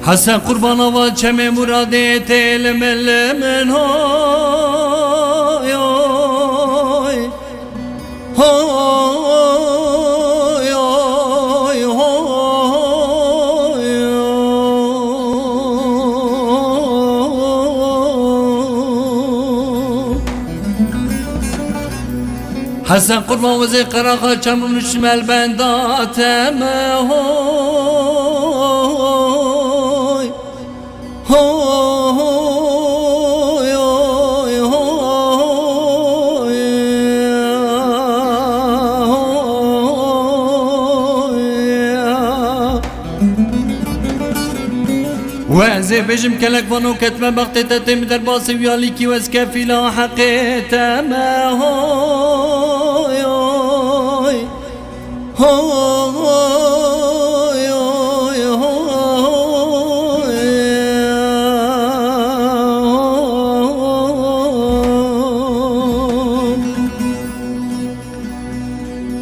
حسن قربان و چم مرادی تل مل من های حسن قربان وزي قراقة چمر نشمل بندات ما هوي هوي هوي هوي وعزي بجم كلك فانو كتما بغتي تتم درباسي وياليكي واسكافي لا حقيتا ما هوي هوي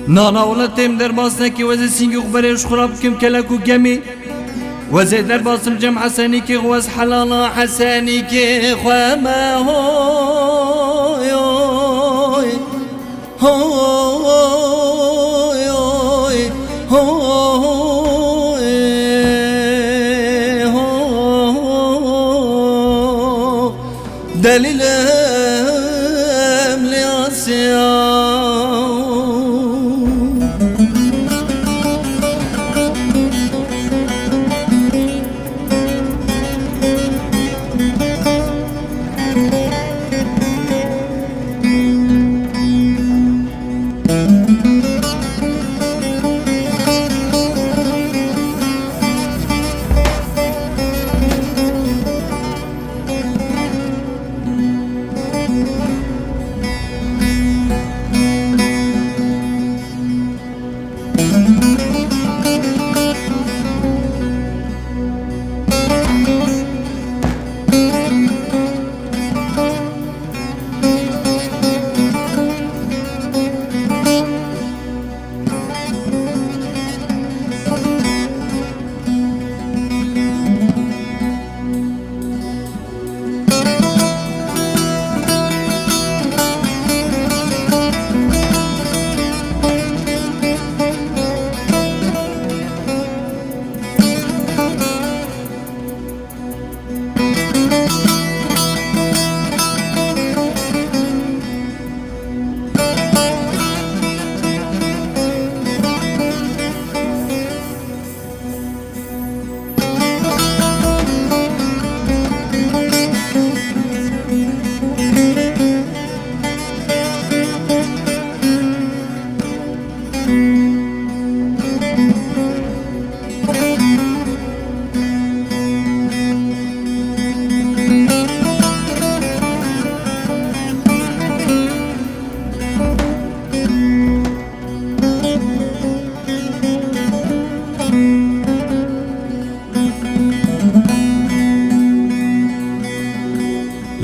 نانا ولتم درباسنا كي وزي سينجو خبريش خراب كم كلكو جمي وزي درباسم جم حسني كي غواز حلالا حسني كي خواما هوي هوي هوي دليل لعصيان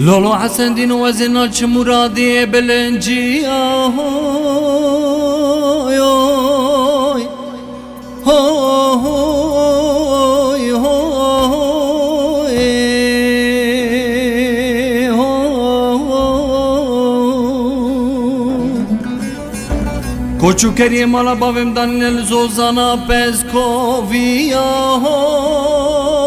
لولو حسن دين وزنا چ مرادي بلنجي هوي هوي هوي کوچو کری مالا باوم دانیل زوزانا پسکوویا هوی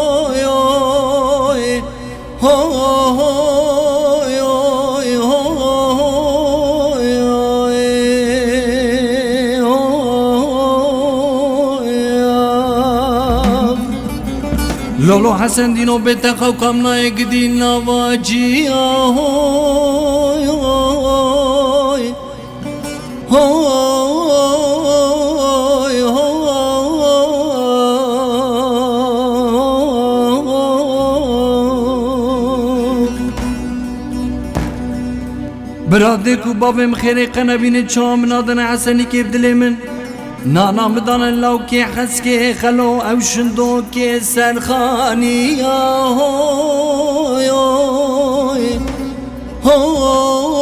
لولو حسن دینو بتخو کم نایگ دین نواجی هوی هوی برادر کو بابم خیری قنبین چام نادن حسنی که بدلی من نانا مدان لو کی حس کی خلو او شندو کی سرخانی هوی هوی